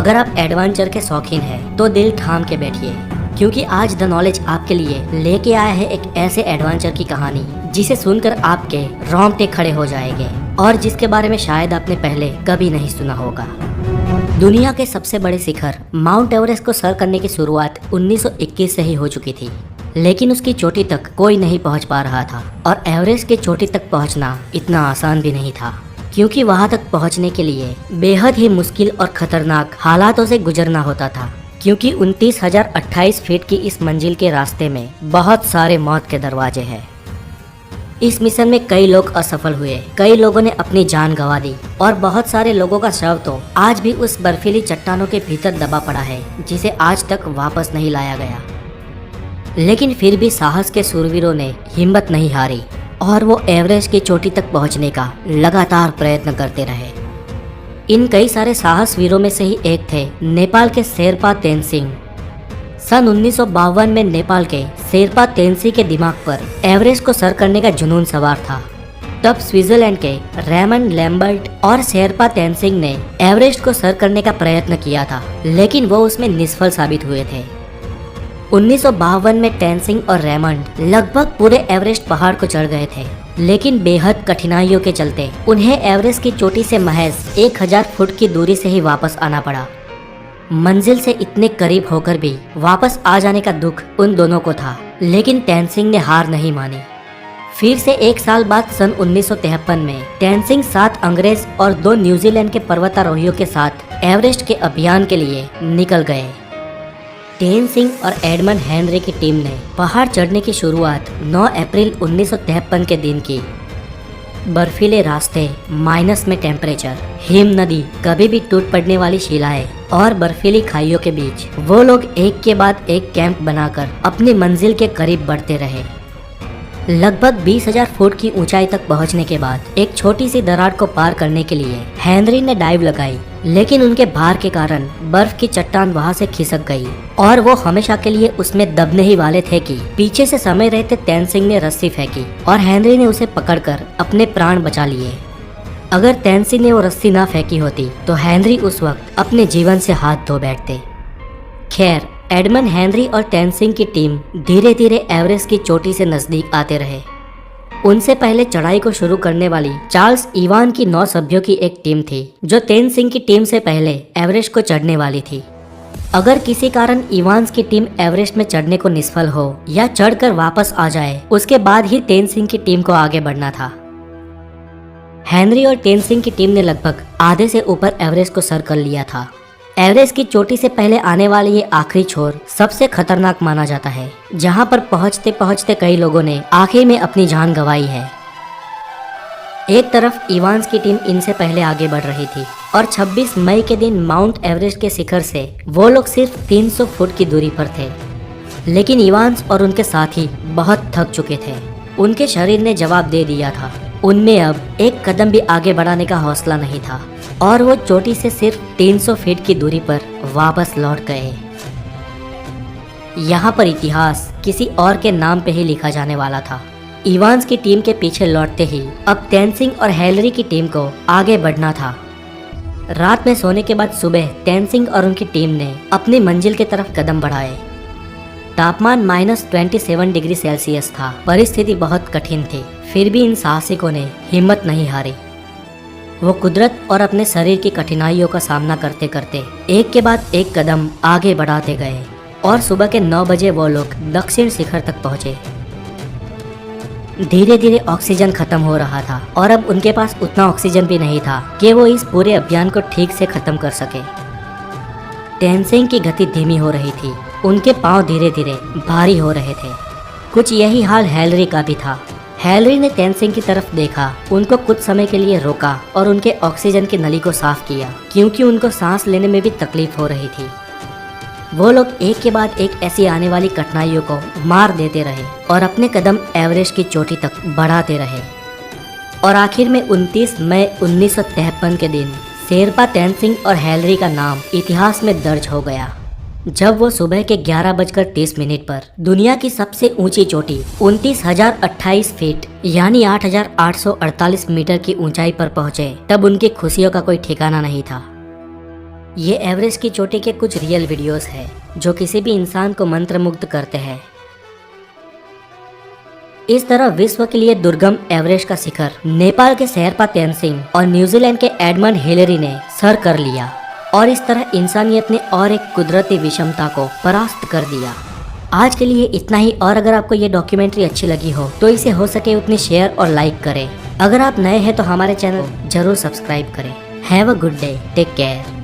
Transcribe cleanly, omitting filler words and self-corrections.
अगर आप एडवेंचर के शौकीन हैं तो दिल थाम के बैठिए, क्योंकि आज द नॉलेज आपके लिए लेके आया है एक ऐसे एडवेंचर की कहानी जिसे सुनकर आपके रोंगटे खड़े हो जाएंगे और जिसके बारे में शायद आपने पहले कभी नहीं सुना होगा। दुनिया के सबसे बड़े शिखर माउंट एवरेस्ट को सर करने की शुरुआत 1921 से ही हो चुकी थी, लेकिन उसकी चोटी तक कोई नहीं पहुंच पा रहा था। और एवरेस्ट की चोटी तक पहुंचना इतना आसान भी नहीं था, क्योंकि वहां तक पहुंचने के लिए बेहद ही मुश्किल और खतरनाक हालातों से गुजरना होता था। क्योंकि 29,028 फीट की इस मंजिल के रास्ते में बहुत सारे मौत के दरवाजे हैं। इस मिशन में कई लोग असफल हुए, कई लोगों ने अपनी जान गंवा दी और बहुत सारे लोगों का शव तो आज भी उस बर्फीली चट्टानों के भीतर दबा पड़ा है, जिसे आज तक वापस नहीं लाया गया। लेकिन फिर भी साहस के शूरवीरों ने हिम्मत नहीं हारी और वो एवरेस्ट की चोटी तक पहुंचने का लगातार प्रयत्न करते रहे। इन कई सारे साहस वीरों में से ही एक थे नेपाल के शेरपा तेनसिंह। सन 1952 में नेपाल के शेरपा तेनसिंह के दिमाग पर एवरेस्ट को सर करने का जुनून सवार था। तब स्विट्जरलैंड के रेमंड लैम्बर्ट और शेरपा तेनसिंह ने एवरेस्ट को सर करने का प्रयत्न किया था, लेकिन वो उसमें निष्फल साबित हुए थे। 1952 में तेनसिंह और रेमंड लगभग पूरे एवरेस्ट पहाड़ को चढ़ गए थे, लेकिन बेहद कठिनाइयों के चलते उन्हें एवरेस्ट की चोटी से महज 1000 फुट की दूरी से ही वापस आना पड़ा। मंजिल से इतने करीब होकर भी वापस आ जाने का दुख उन दोनों को था, लेकिन तेनसिंह ने हार नहीं मानी। फिर से एक साल बाद सन 1953 में तेनसिंह 7 अंग्रेज और 2 न्यूजीलैंड के पर्वतारोहियों के साथ एवरेस्ट के अभियान के लिए निकल गए। तेनसिंह और एडमंड हेनरी की टीम ने पहाड़ चढ़ने की शुरुआत 9 अप्रैल 1953 के दिन की। बर्फीले रास्ते, माइनस में टेम्परेचर, हिम नदी, कभी भी टूट पड़ने वाली शिलाएं और बर्फीली खाइयों के बीच वो लोग एक के बाद एक कैंप बनाकर अपनी मंजिल के करीब बढ़ते रहे। लगभग 20,000 फुट की ऊंचाई तक पहुंचने के बाद एक छोटी सी दरार को पार करने के लिए हेनरी ने डाइव लगाई, लेकिन उनके भार के कारण बर्फ की चट्टान वहां से खिसक गई और वो हमेशा के लिए उसमें दबने ही वाले थे कि पीछे से समय रहते तेनसिंह ने रस्सी फेंकी और हेनरी ने उसे पकड़कर अपने प्राण बचा लिए। अगर तेनसिंह ने वो रस्सी ना फेंकी होती तो हेनरी उस वक्त अपने जीवन से हाथ धो बैठते। खैर, एडमंड हेनरी और तेनसिंह की टीम धीरे धीरे एवरेस्ट की चोटी से नजदीक आते रहे। उनसे पहले चढ़ाई को शुरू करने वाली चार्ल्स इवान की 9 सभ्यों की एक टीम थी, जो तेनसिंह की टीम से पहले एवरेस्ट को चढ़ने वाली थी। अगर किसी कारण इवान्स की टीम एवरेस्ट में चढ़ने को निष्फल हो या चढ़कर वापस आ जाए, उसके बाद ही तेनसिंह की टीम को आगे बढ़ना था। हेनरी और तेनसिंह की टीम ने लगभग आधे से ऊपर एवरेस्ट को सर कर लिया था। एवरेस्ट की चोटी से पहले आने वाली ये आखिरी छोर सबसे खतरनाक माना जाता है, जहां पर पहुंचते पहुंचते कई लोगों ने आखिर में अपनी जान गंवाई है। एक तरफ इवान्स की टीम इनसे पहले आगे बढ़ रही थी और 26 मई के दिन माउंट एवरेस्ट के शिखर से वो लोग सिर्फ 300 फुट की दूरी पर थे। लेकिन इवान्स और उनके साथी बहुत थक चुके थे। उनके शरीर ने जवाब दे दिया था। उनमें अब एक कदम भी आगे बढ़ाने का हौसला नहीं था और वो चोटी से सिर्फ 300 फीट की दूरी पर वापस लौट गए। यहाँ पर इतिहास किसी और के नाम पे ही लिखा जाने वाला था। इवान्स की टीम के पीछे लौटते ही अब तेनसिंह और हेनरी की टीम को आगे बढ़ना था। रात में सोने के बाद सुबह तेनसिंह और उनकी टीम ने अपनी मंजिल की तरफ कदम बढ़ाए। तापमान -27 डिग्री सेल्सियस था। परिस्थिति बहुत कठिन थी, फिर भी इन साहसिकों ने हिम्मत नहीं हारी। वो कुदरत और अपने शरीर की कठिनाइयों का सामना करते करते एक के बाद एक कदम आगे बढ़ाते गए और सुबह के 9 बजे वो लोग दक्षिण शिखर तक पहुंचे। धीरे धीरे ऑक्सीजन खत्म हो रहा था और अब उनके पास उतना ऑक्सीजन भी नहीं था कि वो इस पूरे अभियान को ठीक से खत्म कर सके। तेनसिंह की गति धीमी हो रही थी, उनके पांव धीरे धीरे भारी हो रहे थे। कुछ यही हाल हेनरी का भी था। हेनरी ने तेनसिंह की तरफ देखा, उनको कुछ समय के लिए रोका और उनके ऑक्सीजन की नली को साफ किया, क्योंकि उनको सांस लेने में भी तकलीफ हो रही थी। वो लोग एक के बाद एक ऐसी आने वाली कठिनाइयों को मार देते रहे और अपने कदम एवरेस्ट की चोटी तक बढ़ाते रहे। और आखिर में 29 मई 1953 के दिन शेरपा तेनसिंह और हेनरी का नाम इतिहास में दर्ज हो गया, जब वो सुबह के 11:30 पर दुनिया की सबसे ऊंची चोटी 29,028 फीट यानी 8,848 मीटर की ऊंचाई पर पहुंचे। तब उनकी खुशियों का कोई ठिकाना नहीं था। ये एवरेस्ट की चोटी के कुछ रियल वीडियोस है जो किसी भी इंसान को मंत्रमुग्ध करते हैं। इस तरह विश्व के लिए दुर्गम एवरेस्ट का शिखर नेपाल के शेरपा तेनसिंग और न्यूजीलैंड के एडमंड हिलेरी ने सर कर लिया और इस तरह इंसानियत ने और एक कुदरती विषमता को परास्त कर दिया। आज के लिए इतना ही, और अगर आपको ये डॉक्यूमेंट्री अच्छी लगी हो तो इसे हो सके उतनी शेयर और लाइक करें। अगर आप नए हैं तो हमारे चैनल जरूर सब्सक्राइब करें। Have a good day, take care.